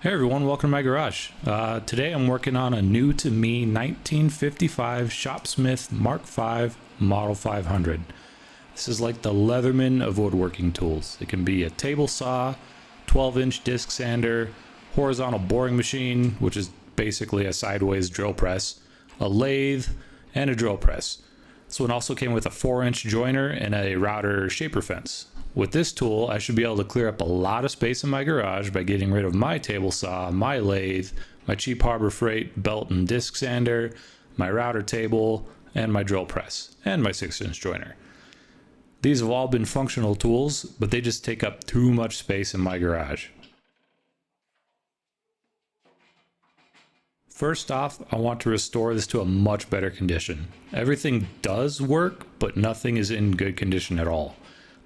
Hey everyone, welcome to my garage. Today I'm working on a new to me 1955 Shopsmith Mark V Model 500. This is like the Leatherman of woodworking tools. It can be a table saw, 12-inch disc sander, horizontal boring machine, which is basically a sideways drill press, a lathe, and a drill press. This one also came with a 4-inch joiner and a router shaper fence. With this tool, I should be able to clear up a lot of space in my garage by getting rid of my table saw, my lathe, my cheap Harbor Freight belt and disc sander, my router table, and my drill press, and my 6-inch joiner. These have all been functional tools, but they just take up too much space in my garage. First off, I want to restore this to a much better condition. Everything does work, but nothing is in good condition at all.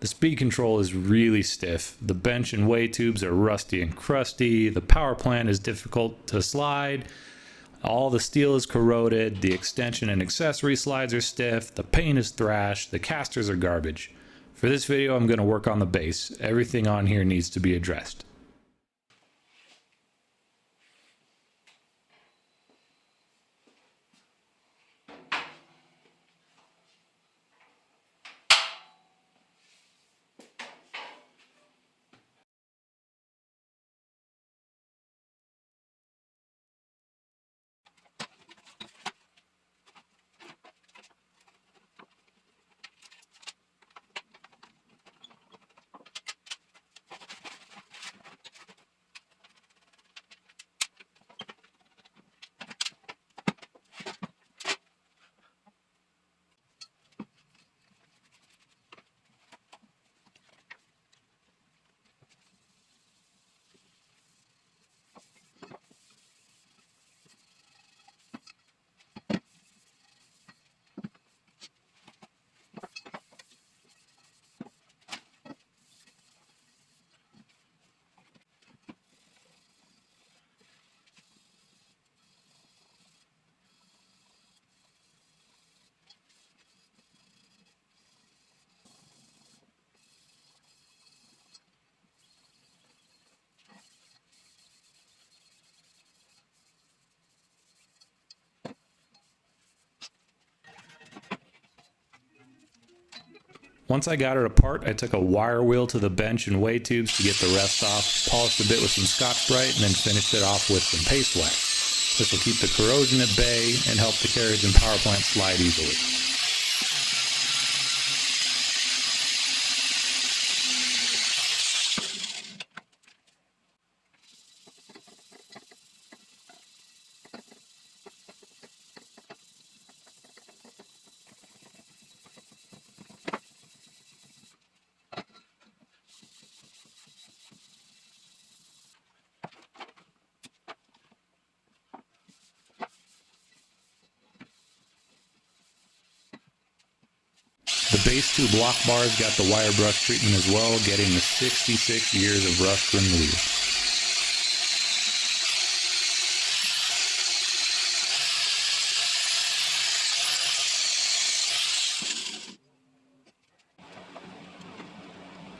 The speed control is really stiff, the bench and weigh tubes are rusty and crusty, the power plant is difficult to slide, all the steel is corroded, the extension and accessory slides are stiff, the paint is thrashed, the casters are garbage. For this video, I'm going to work on the base. Everything on here needs to be addressed. Once I got it apart, I took a wire wheel to the bench and weigh tubes to get the rest off, polished a bit with some Scotch-Brite, and then finished it off with some paste wax. This will keep the corrosion at bay and help the carriage and power plant slide easily. The base tube lock bars got the wire brush treatment as well, getting the 66 years of rust removed.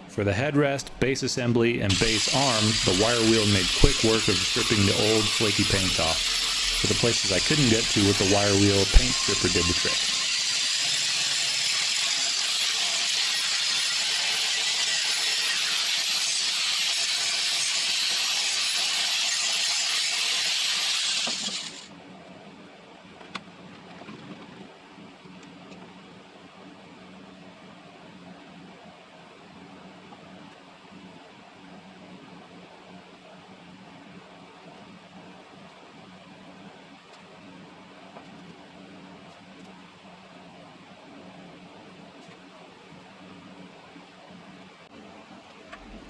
For the headrest, base assembly, and base arm, the wire wheel made quick work of stripping the old flaky paint off. For the places I couldn't get to with the wire wheel, a paint stripper did the trick.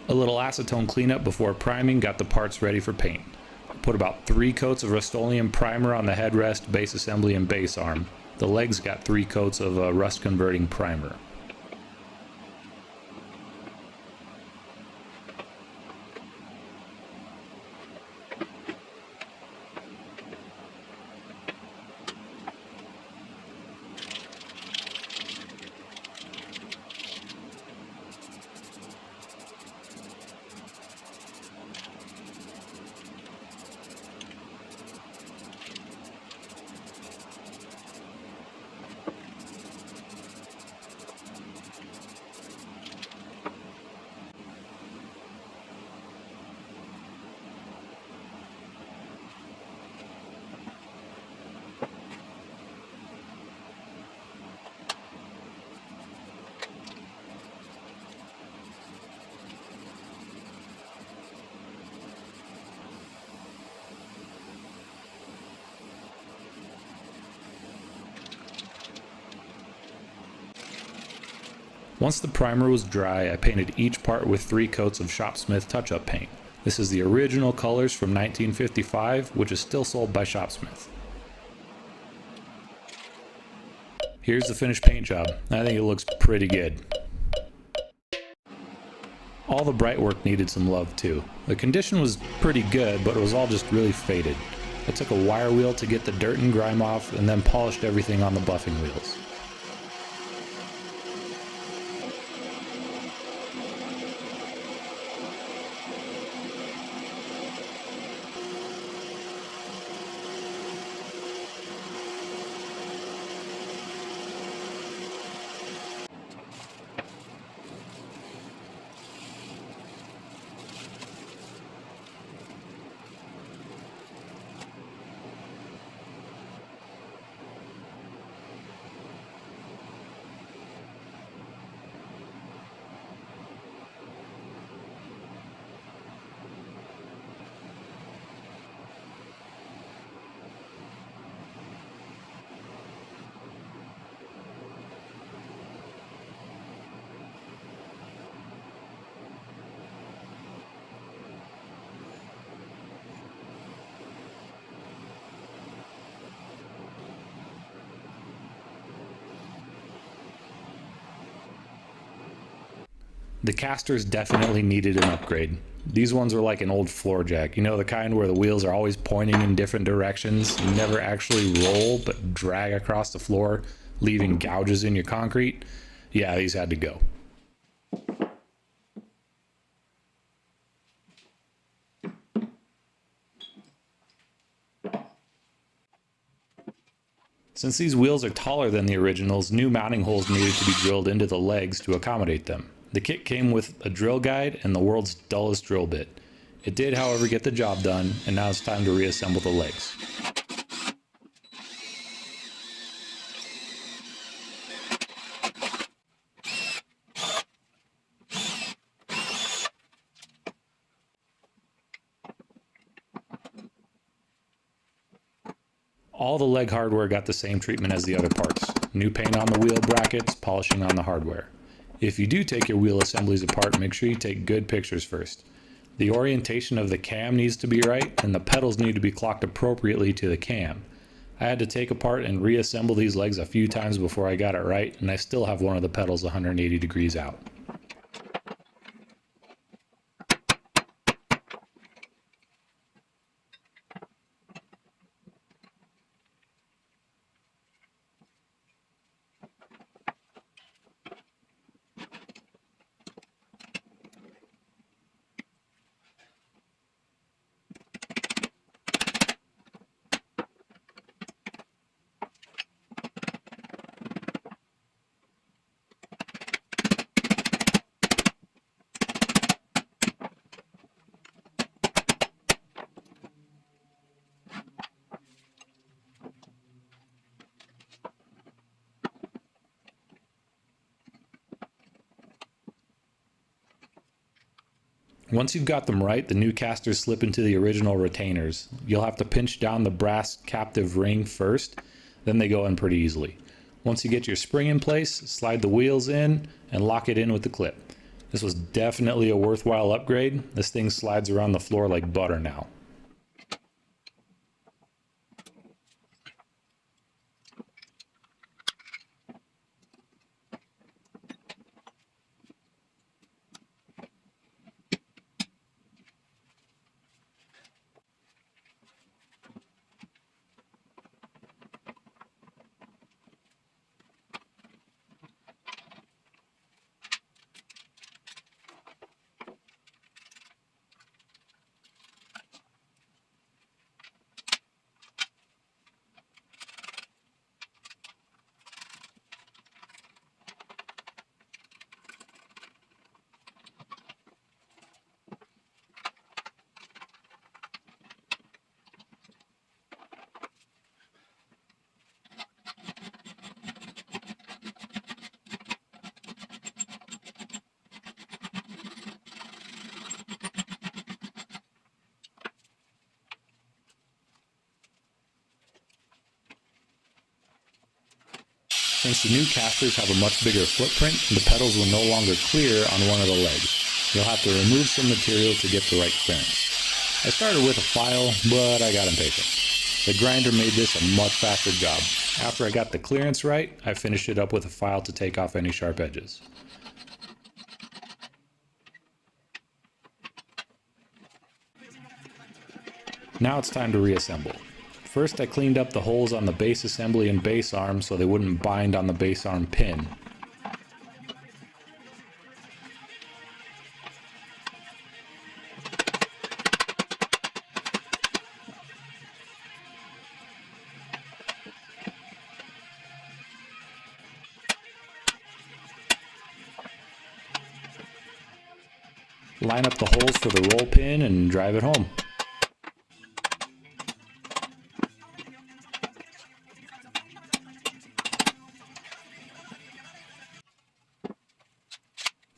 A little acetone cleanup before priming got the parts ready for paint. I put about 3 coats of Rust-Oleum primer on the headrest, base assembly, and base arm. The legs got 3 coats of rust converting primer. Once the primer was dry, I painted each part with 3 coats of Shopsmith touch-up paint. This is the original colors from 1955, which is still sold by Shopsmith. Here's the finished paint job. I think it looks pretty good. All the bright work needed some love too. The condition was pretty good, but it was all just really faded. I took a wire wheel to get the dirt and grime off and then polished everything on the buffing wheels. The casters definitely needed an upgrade. These ones are like an old floor jack. You know, the kind where the wheels are always pointing in different directions. You never actually roll, but drag across the floor, leaving gouges in your concrete. Yeah, these had to go. Since these wheels are taller than the originals, new mounting holes needed to be drilled into the legs to accommodate them. The kit came with a drill guide and the world's dullest drill bit. It did, however, get the job done, and now it's time to reassemble the legs. All the leg hardware got the same treatment as the other parts. New paint on the wheel brackets, polishing on the hardware. If you do take your wheel assemblies apart, make sure you take good pictures first. The orientation of the cam needs to be right, and the pedals need to be clocked appropriately to the cam. I had to take apart and reassemble these legs a few times before I got it right, and I still have one of the pedals 180 degrees out. Once you've got them right, the new casters slip into the original retainers. You'll have to pinch down the brass captive ring first, then they go in pretty easily. Once you get your spring in place, slide the wheels in and lock it in with the clip. This was definitely a worthwhile upgrade. This thing slides around the floor like butter now. Since the new casters have a much bigger footprint, the pedals will no longer clear on one of the legs. You'll have to remove some material to get the right clearance. I started with a file, but I got impatient. The grinder made this a much faster job. After I got the clearance right, I finished it up with a file to take off any sharp edges. Now it's time to reassemble. First, I cleaned up the holes on the base assembly and base arm so they wouldn't bind on the base arm pin. Line up the holes for the roll pin and drive it home.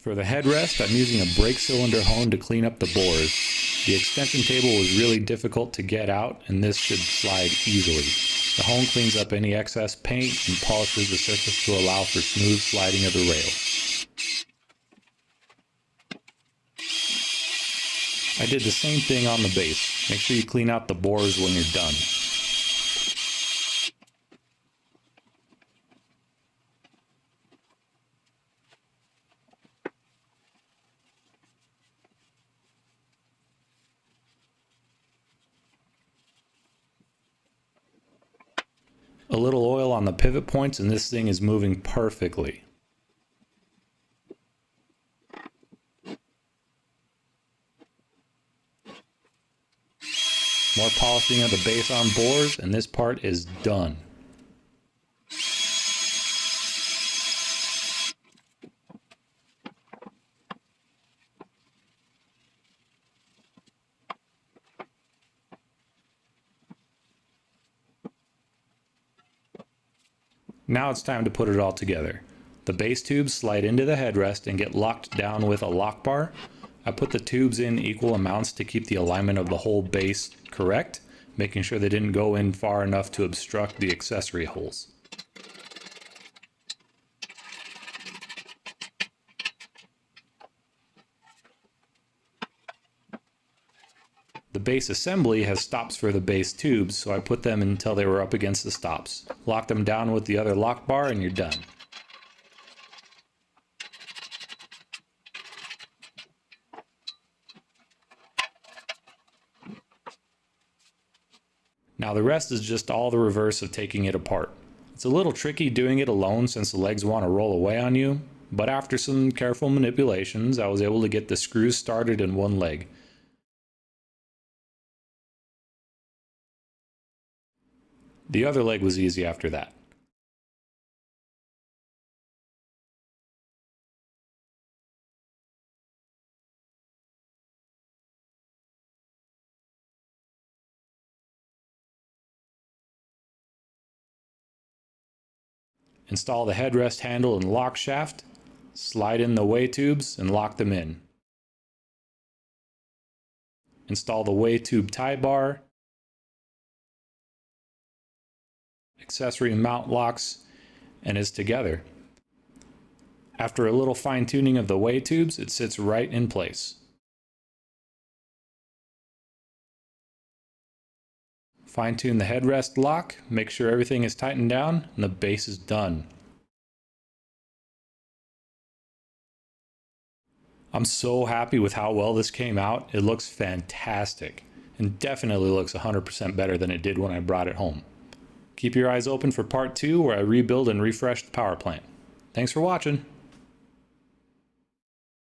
For the headrest, I'm using a brake cylinder hone to clean up the bores. The extension table was really difficult to get out, and this should slide easily. The hone cleans up any excess paint and polishes the surface to allow for smooth sliding of the rail. I did the same thing on the base. Make sure you clean out the bores when you're done. A little oil on the pivot points and this thing is moving perfectly. More polishing of the base arm bores and this part is done. Now it's time to put it all together. The base tubes slide into the headrest and get locked down with a lock bar. I put the tubes in equal amounts to keep the alignment of the whole base correct, making sure they didn't go in far enough to obstruct the accessory holes. The base assembly has stops for the base tubes, so I put them until they were up against the stops. Lock them down with the other lock bar and you're done. Now the rest is just all the reverse of taking it apart. It's a little tricky doing it alone since the legs want to roll away on you, but after some careful manipulations I was able to get the screws started in one leg. The other leg was easy after that. Install the headrest handle and lock shaft, slide in the way tubes and lock them in. Install the way tube tie bar, accessory mount locks, and is together. After a little fine tuning of the way tubes, it sits right in place. Fine tune the headrest lock, make sure everything is tightened down, and the base is done. I'm so happy with how well this came out. It looks fantastic, and definitely looks 100% better than it did when I brought it home. Keep your eyes open for part 2 where I rebuild and refresh the power plant. Thanks for watching.